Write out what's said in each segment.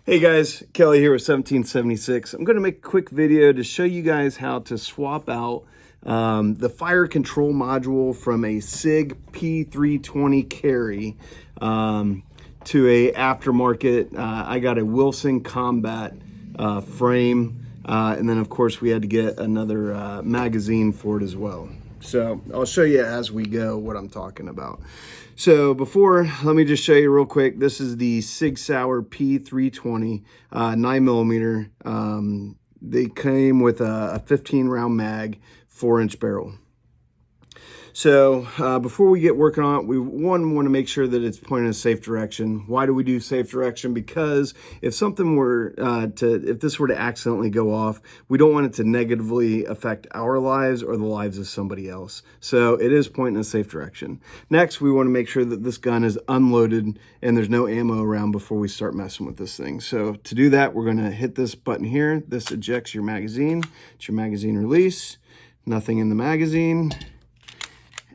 Hey guys, Kelly here with 1776. I'm going to make a quick video to show you guys how to swap out the fire control module from a Sig P320 carry to a aftermarket. I got a Wilson Combat frame, and then of course we had to get another magazine for it as well. So I'll show you as we go what I'm talking about. So before, let me just show you real quick. This is the Sig Sauer P320 9mm. They came with a 15 round mag, 4-inch barrel. So before we get working on it, we want to make sure that it's pointing in a safe direction. Why do we do safe direction? Because if something were if this were to accidentally go off, we don't want it to negatively affect our lives or the lives of somebody else. So it is pointing in a safe direction. Next, we want to make sure that this gun is unloaded and there's no ammo around before we start messing with this thing. So to do that, we're going to hit this button here. This ejects your magazine. It's your magazine release. Nothing in the magazine.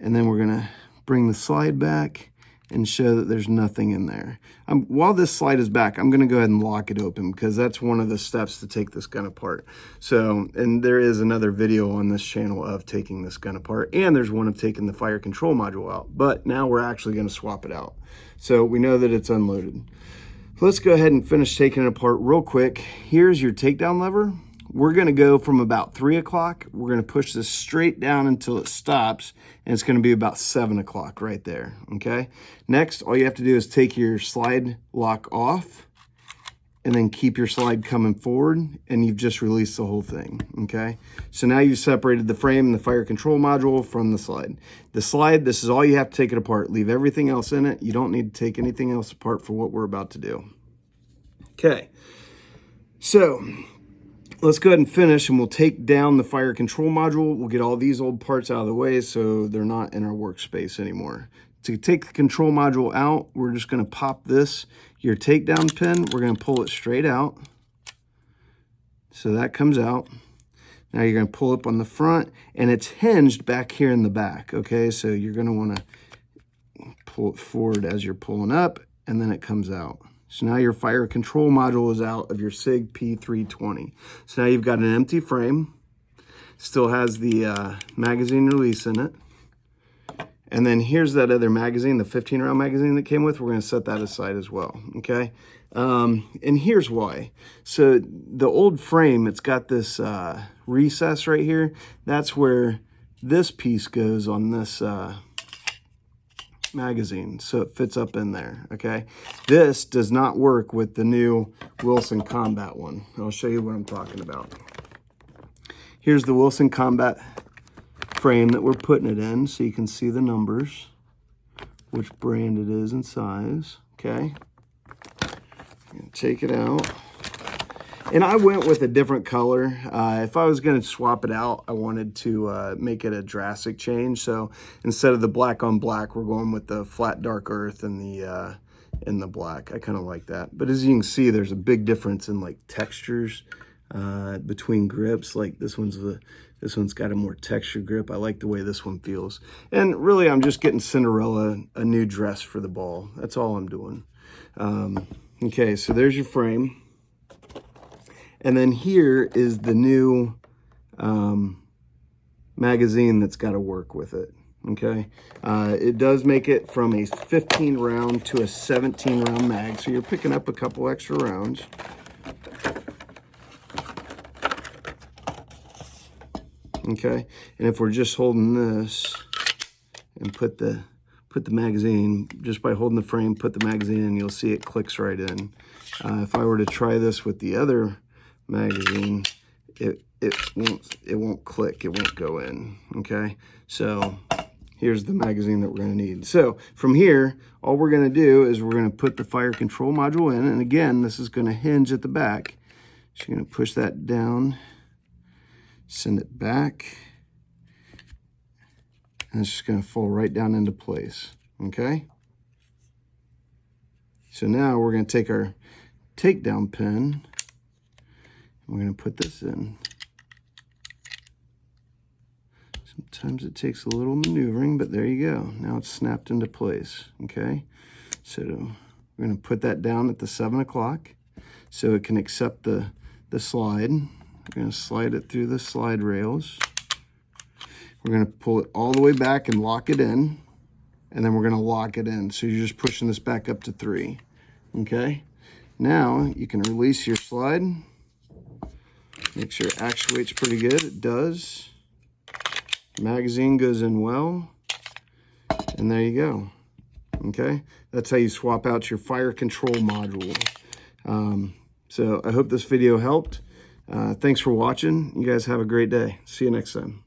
And then we're gonna bring the slide back and show that there's nothing in there. While this slide is back, I'm gonna go ahead and lock it open because that's one of the steps to take this gun apart. So, and there is another video on this channel of taking this gun apart, and there's one of taking the fire control module out, but now we're actually gonna swap it out. So we know that it's unloaded. Let's go ahead and finish taking it apart real quick. Here's your takedown lever. We're gonna go from about 3 o'clock. We're gonna push this straight down until it stops, and it's gonna be about 7 o'clock right there, okay? Next, all you have to do is take your slide lock off, and then keep your slide coming forward, and you've just released the whole thing, okay? So now you've separated the frame and the fire control module from the slide. The slide, this is all you have to take it apart. Leave everything else in it. You don't need to take anything else apart for what we're about to do. Okay, so let's go ahead and finish, and we'll take down the fire control module. We'll get all these old parts out of the way so they're not in our workspace anymore. To take the control module out, we're just gonna pop this, your takedown pin, we're gonna pull it straight out. So that comes out. Now you're gonna pull up on the front, and it's hinged back here in the back, okay? So you're gonna wanna pull it forward as you're pulling up, and then it comes out. So now your fire control module is out of your Sig P320. So now you've got an empty frame, still has the magazine release in it. And then here's that other magazine, the 15 round magazine that came with. We're gonna set that aside as well, okay? And here's why. So the old frame, it's got this recess right here. That's where this piece goes on this magazine, so it fits up in there, okay? This does not work with the new Wilson Combat one. I'll show you what I'm talking about. Here's the Wilson Combat frame that we're putting it in, so you can see the numbers, which brand it is and size, okay? Take it out. And I went with a different color. If I was gonna swap it out, I wanted to make it a drastic change. So instead of the black on black, we're going with the flat dark earth and the black. I kind of like that. But as you can see, there's a big difference in like textures between grips. Like this one's got a more textured grip. I like the way this one feels. And really, I'm just getting Cinderella a new dress for the ball. That's all I'm doing. Okay, so there's your frame. And then here is the new magazine that's got to work with it, okay? It does make it from a 15 round to a 17 round mag, so you're picking up a couple extra rounds. Okay, and if we're just holding this and put the magazine, just by holding the frame, put the magazine in, you'll see it clicks right in. If I were to try this with the other magazine, it won't click, it won't go in, okay? So here's the magazine that we're gonna need. So from here, all we're gonna do is we're gonna put the fire control module in, and again, this is gonna hinge at the back. So you're gonna push that down, send it back, and it's just gonna fall right down into place, okay? So now we're gonna take our takedown pin, we're going to put this in. Sometimes it takes a little maneuvering, but there you go. Now it's snapped into place, okay? So we're going to put that down at the 7 o'clock. so it can accept the slide. We're going to slide it through the slide rails. We're going to pull it all the way back and lock it in, and then we're going to lock it in. So you're just pushing this back up to 3. Okay, now you can release your slide. Make sure it actuates pretty good. It does. Magazine goes in well, and there you go. Okay, that's how you swap out your fire control module. So I hope this video helped. Thanks for watching. You guys have a great day. See you next time.